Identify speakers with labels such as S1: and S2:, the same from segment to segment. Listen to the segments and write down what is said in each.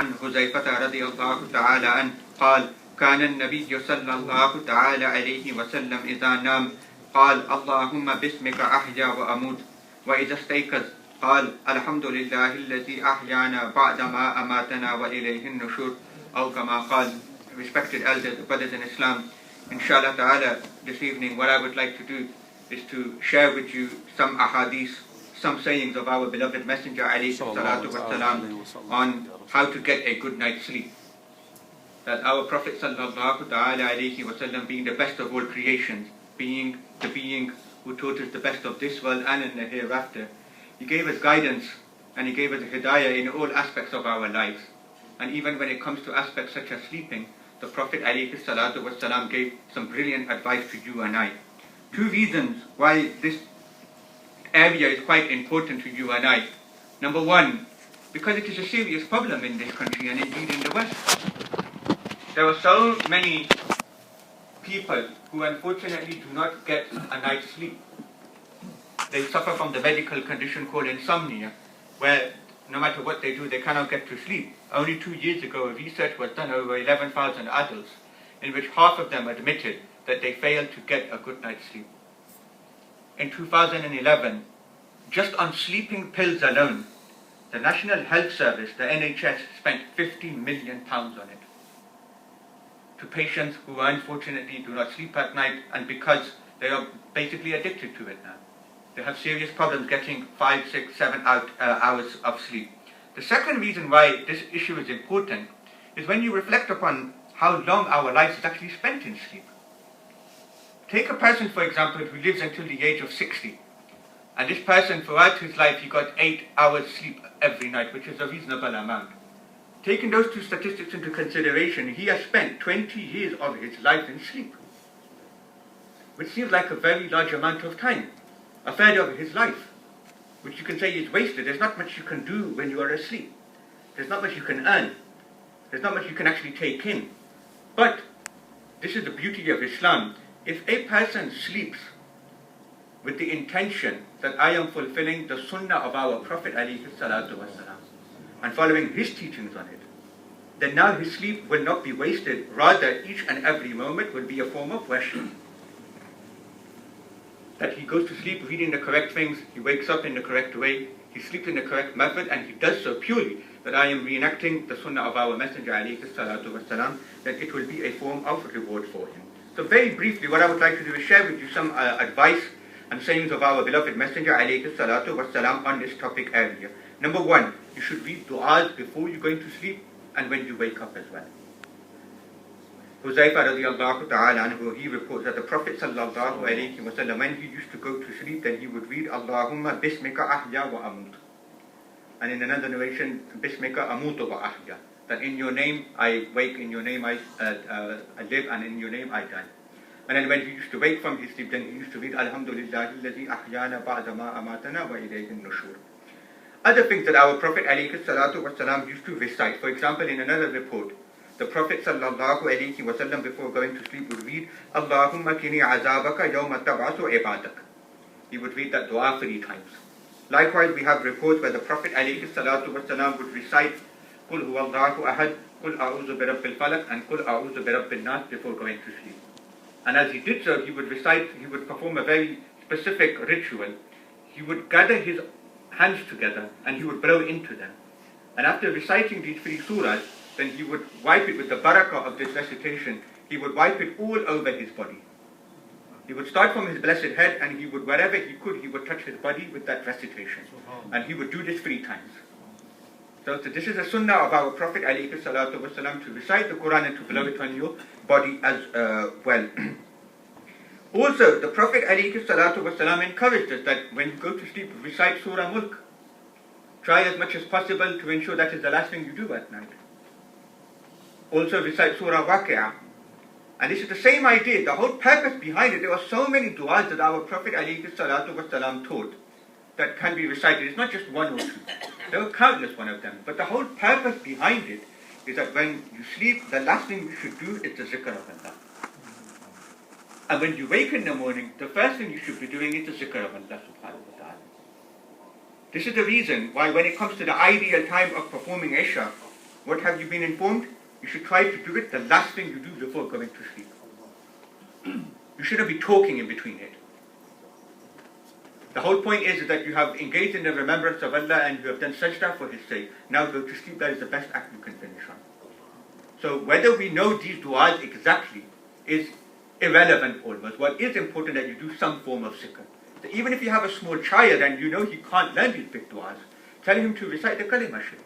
S1: عن حذيفة رضي الله تعالى عنه قال كان النبي صلى الله تعالى عليه وسلم إذا نام قال اللهم باسمك أحيا وأموت وإذا استيقظ قال الحمد لله الذي أحيانا بعدما أماتنا وإليه النشور أو كما قال. Respected elders, brothers in Islam, inshallah ta'ala, this evening what I would like to do is to share with you some ahadith, some sayings of our beloved Messenger alayhi salatu wasalam on how to get a good night's sleep. That our Prophet sallallahu ta'ala alayhi wasallam, being the best of all creations, being the being who taught us the best of this world and in the hereafter, he gave us guidance and he gave us hidayah in all aspects of our lives. And even when it comes to aspects such as sleeping, the Prophet ﷺ gave some brilliant advice to you and I. Two reasons why this area is quite important to you and I. Number one, because it is a serious problem in this country and indeed in the West. There are so many people who unfortunately do not get a night's sleep. They suffer from the medical condition called insomnia, where no matter what they do, they cannot get to sleep. Only 2 years ago, a research was done over 11,000 adults, in which half of them admitted that they failed to get a good night's sleep. In 2011, just on sleeping pills alone, the National Health Service, the NHS, spent £50 million on it. To patients who unfortunately do not sleep at night, and because they are basically addicted to it now. They have serious problems getting 5, 6, 7 hours of sleep. The second reason why this issue is important is when you reflect upon how long our lives is actually spent in sleep. Take a person, for example, who lives until the age of 60. And this person, throughout his life, he got 8 hours sleep every night, which is a reasonable amount. Taking those two statistics into consideration, he has spent 20 years of his life in sleep, which seems like a very large amount of time. A third of his life, which you can say is wasted. There's not much you can do when you are asleep. There's not much you can earn. There's not much you can actually take in. But this is the beauty of Islam. If a person sleeps with the intention that I am fulfilling the sunnah of our Prophet alayhi salatu wasalam and following his teachings on it, then now his sleep will not be wasted. Rather, each and every moment will be a form of worship. That he goes to sleep reading the correct things, he wakes up in the correct way, he sleeps in the correct method, and he does so purely that I am reenacting the sunnah of our Messenger alayhi salatu wasalam, then it will be a form of reward for him. So very briefly, what I would like to do is share with you some advice and sayings of our beloved Messenger alayhi salatu wasalam on this topic area. Number one, you should read du'as before you're going to sleep and when you wake up as well. Huzaifa radiallahu ta'ala anhu, he reports that the Prophet sallallahu alayhi wa sallam, when he used to go to sleep, then he would read Allahumma bismika ahya wa amut. And in another narration, bismika amutu wa ahya. That in your name I wake, in your name I live, and in your name I die. And then when he used to wake from his sleep, then he used to read Alhamdulillahi alladhi ahyana ba'dama amatana wa ilayhi nushur. Other things that our Prophet alayhi salatu wa salam used to recite. For example, in another report, the Prophet sallallahu alayhi wa sallam, before going to sleep, would read Allahumma kini azabaka yawma tab'asu ibadak. He would read that dua 3 times. Likewise, we have reports where the Prophet alayhi salatu wa sallam would recite Qul huwallahu ahad, Qul a'udhu bi rabbil falaq, and Qul a'udhu bi rabbil nas before going to sleep. And as he did so, he would perform a very specific ritual. He would gather his hands together and he would blow into them. And after reciting these 3 surahs, then he would wipe it with the barakah of this recitation. He would wipe it all over his body. He would start from his blessed head, and he would, wherever he could, he would touch his body with that recitation. And he would do this 3 times. So this is a sunnah of our Prophet alayhi salatu wasalam, to recite the Quran and to blow it on your body as well. Also, the Prophet alayhi salatu wasalam encouraged us that when you go to sleep, recite Surah Mulk. Try as much as possible to ensure that is the last thing you do at night. Also recite Surah Waqi'ah. And this is the same idea, the whole purpose behind it. There were so many du'as that our Prophet ﷺ taught that can be recited. It's not just 1 or 2. There were countless one of them. But the whole purpose behind it is that when you sleep, the last thing you should do is the zikr of Allah. And when you wake in the morning, the first thing you should be doing is the zikr of Allah subhanahu wa ta'ala. This is the reason why when it comes to the ideal time of performing Isha, What have you been informed? You should try to do it the last thing you do before going to sleep. You shouldn't be talking in between it. The whole point is that you have engaged in the remembrance of Allah and you have done sajda for His sake. Now go to sleep. That is the best act you can finish on. So whether we know these du'as exactly is irrelevant almost. What is important that you do some form of zikr. So even if you have a small child and you know he can't learn these big du'as, tell him to recite the kalima sharif.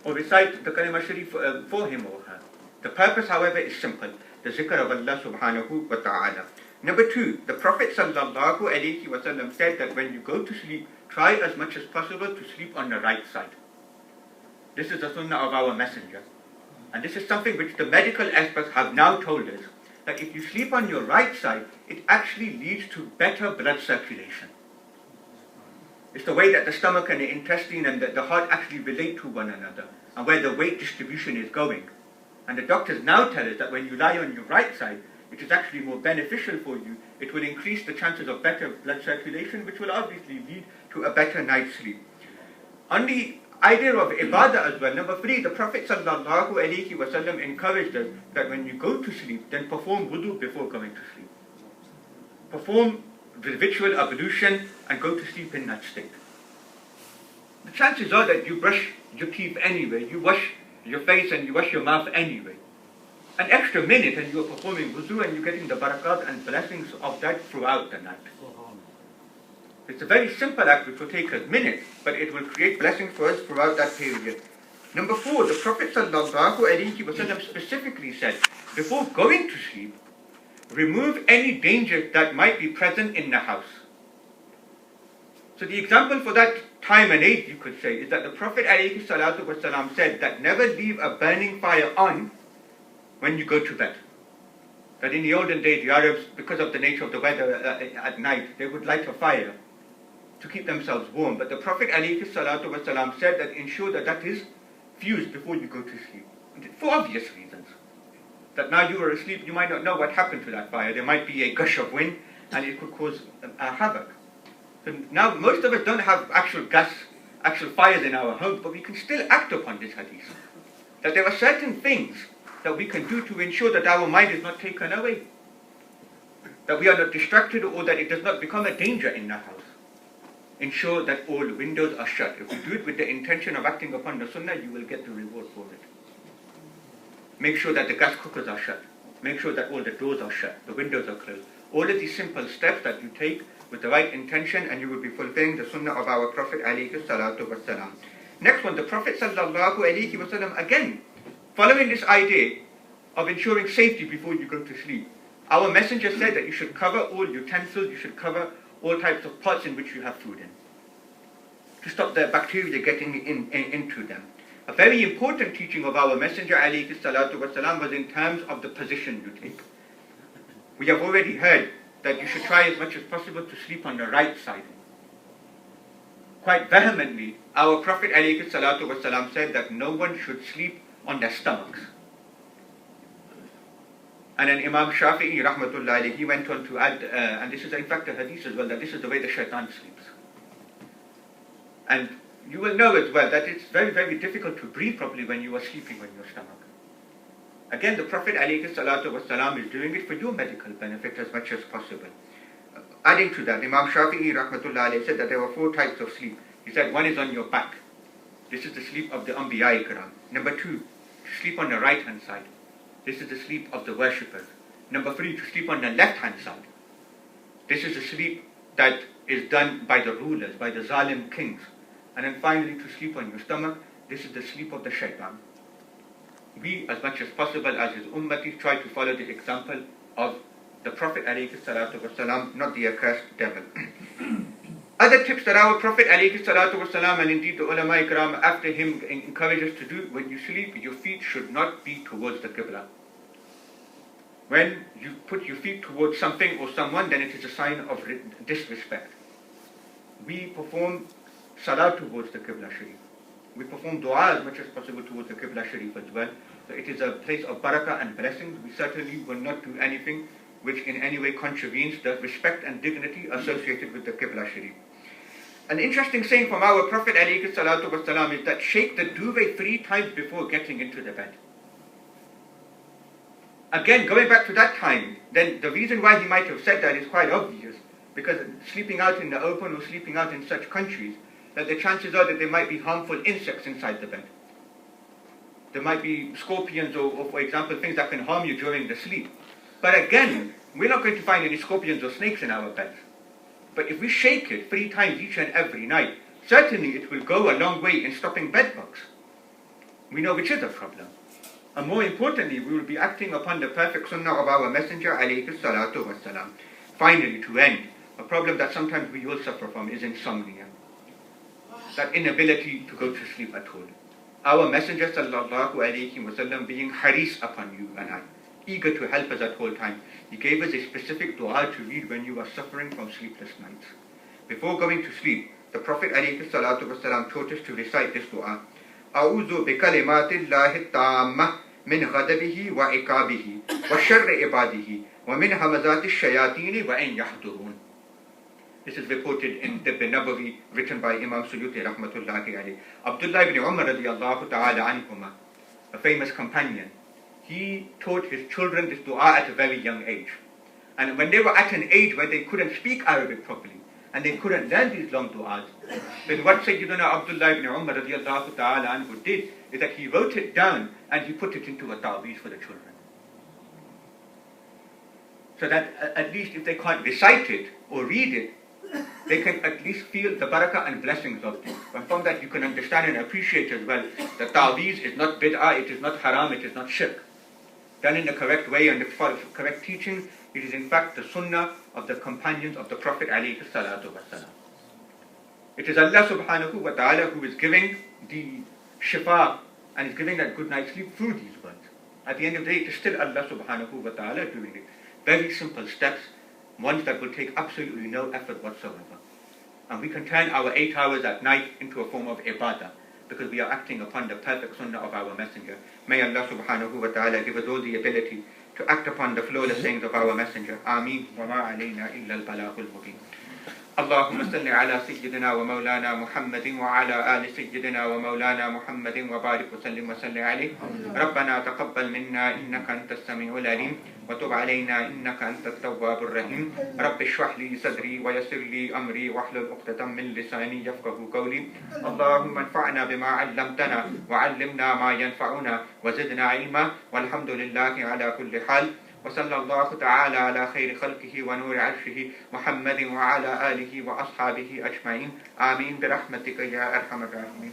S1: Or recite the kalima sharif for him or her. The purpose, however, is simple. The zikr of Allah subhanahu wa ta'ala. Number 2, the Prophet sallallahu alayhi wa sallam said that when you go to sleep, try as much as possible to sleep on the right side. This is the sunnah of our messenger. And this is something which the medical experts have now told us, that if you sleep on your right side, it actually leads to better blood circulation. It's the way that the stomach and the intestine and the heart actually relate to one another, and where the weight distribution is going. And the doctors now tell us that when you lie on your right side, it is actually more beneficial for you. It will increase the chances of better blood circulation, which will obviously lead to a better night's sleep. On the idea of ibadah as well, number 3, the Prophet sallallahu alaihi wasallam encouraged us that when you go to sleep, then perform wudu before going to sleep. Perform the ritual ablution and go to sleep in that state. The chances are that you brush your teeth anyway, you wash your face and you wash your mouth anyway. An extra minute and you are performing wudu and you're getting the barakat and blessings of that throughout the night. It's a very simple act which will take us minutes, but it will create blessings for us throughout that period. Number 4, the Prophet sallallahu alaihi wasallam specifically said, before going to sleep, remove any danger that might be present in the house. So the example for that time and age, you could say, is that the Prophet alayhi salatu wasalam said that never leave a burning fire on when you go to bed. That in the olden days, the Arabs, because of the nature of the weather at night, they would light a fire to keep themselves warm. But the Prophet ﷺ said that ensure that that is fused before you go to sleep. For obvious reasons. That now you are asleep, you might not know what happened to that fire. There might be a gush of wind and it could cause havoc. So now most of us don't have actual fires in our homes, but we can still act upon this hadith. That there are certain things that we can do to ensure that our mind is not taken away. That we are not distracted or that it does not become a danger in the house. Ensure that all windows are shut. If you do it with the intention of acting upon the sunnah, you will get the reward for it. Make sure that the gas cookers are shut. Make sure that all the doors are shut, the windows are closed. All of these simple steps that you take with the right intention, and you will be fulfilling the sunnah of our Prophet alayhi salatu wasalam. Next one, the Prophet sallallahu alayhi wasallam, again, following this idea of ensuring safety before you go to sleep. Our messenger said that you should cover all utensils, you should cover all types of pots in which you have food in, to stop the bacteria getting into them. A very important teaching of our messenger alayhi salatu wasalam was in terms of the position you take. We have already heard that you should try as much as possible to sleep on the right side. Quite vehemently, our Prophet alayhi salatu wasalam said that no one should sleep on their stomachs. And then Imam Shafi'i rahmatullah alayhi, he went on to add, and this is in fact a hadith as well, that this is the way the shaitan sleeps. And you will know as well that it's very, very difficult to breathe properly when you are sleeping on your stomach. Again, the Prophet ﷺ is doing it for your medical benefit as much as possible. Adding to that, Imam Shafi'i rahmatullah alayhi said that there were 4 types of sleep. He said one is on your back. This is the sleep of the Anbiya Ikram. Number 2, to sleep on the right hand side. This is the sleep of the worshippers. Number 3, to sleep on the left hand side. This is the sleep that is done by the rulers, by the zalim kings. And then finally, to sleep on your stomach. This is the sleep of the shaitan. We, as much as possible as his ummati, try to follow the example of the Prophet ﷺ, not the accursed devil. Other tips that our Prophet ﷺ, and indeed the ulama ikram after him, encourage us to do: when you sleep, your feet should not be towards the qibla. When you put your feet towards something or someone, then it is a sign of disrespect. We perform salah towards the qibla sharif. We perform dua as much as possible towards the qibla sharif as well. So it is a place of barakah and blessings. We certainly will not do anything which in any way contravenes the respect and dignity associated with the qibla sharif. An interesting saying from our Prophet ﷺ is that shake the duvet 3 times before getting into the bed. Again, going back to that time, then the reason why he might have said that is quite obvious, because sleeping out in the open or sleeping out in such countries, that the chances are that there might be harmful insects inside the bed. There might be scorpions or for example, things that can harm you during the sleep. But again, we're not going to find any scorpions or snakes in our beds. But if we shake it 3 times each and every night, certainly it will go a long way in stopping bed bugs. We know which is a problem. And more importantly, we will be acting upon the perfect sunnah of our Messenger alayhi salatu wasalam. Finally, to end, a problem that sometimes we all suffer from is insomnia. That inability to go to sleep at all. Our Messenger sallallahu alayhi wasallam being haris upon you and I, eager to help us at all times, he gave us a specific dua to read when you are suffering from sleepless nights. Before going to sleep, the Prophet alayhi salatu wasalam taught us to recite this dua. أعوذ بكلمات الله التامة من غضبه وعقابه وشر عباده ومن همزات الشياطين وأن يحضرون. This is reported in the Nabawi, written by Imam Suyuti rahmatullahi alayhi. Abdullah ibn Umar radiyallahu ta'ala anhuma, a famous companion, he taught his children this dua at a very young age. And when they were at an age where they couldn't speak Arabic properly, and they couldn't learn these long du'as, then what Sayyidina Abdullah ibn Umar radiyallahu ta'ala anhu did is that he wrote it down and he put it into a ta'weez for the children. So that at least if they can't recite it or read it, they can at least feel the barakah and blessings of it. And from that you can understand and appreciate as well that ta'weez is not bid'ah, it is not haram, it is not shirk. Done in the correct way and the correct teaching, it is in fact the sunnah of the companions of the Prophet alayhi salatu wasalam. It is Allah subhanahu wa ta'ala who is giving the shifa and is giving that good night's sleep through these words. At the end of the day, it is still Allah subhanahu wa ta'ala doing it. Very simple steps, ones that will take absolutely no effort whatsoever. And we can turn our 8 hours at night into a form of ibadah, because we are acting upon the perfect sunnah of our Messenger. May Allah subhanahu wa ta'ala give us all the ability to act upon the flawless sayings of our Messenger. Ameen. Wa ma alayna illa al-balagul mubin. اللهم صل على سيدنا ومولانا محمد وعلى آل سيدنا ومولانا محمد وبارك وسلم عليه. ربنا تقبل منا إنك أنت السميع العليم وتب علينا إنك أنت التواب الرحيم. رب اشرح لي صدري ويسر لي أمري واحلل عقدة من لساني يفقهوا قولي. اللهم انفعنا بما علمتنا وعلمنا ما ينفعنا وزدنا علما والحمد لله على كل حال. وصلى الله تعالى على خير خلقه ونور عرشه محمد وعلى آله وأصحابه أجمعين. آمين برحمتك يا أرحم الراحمين.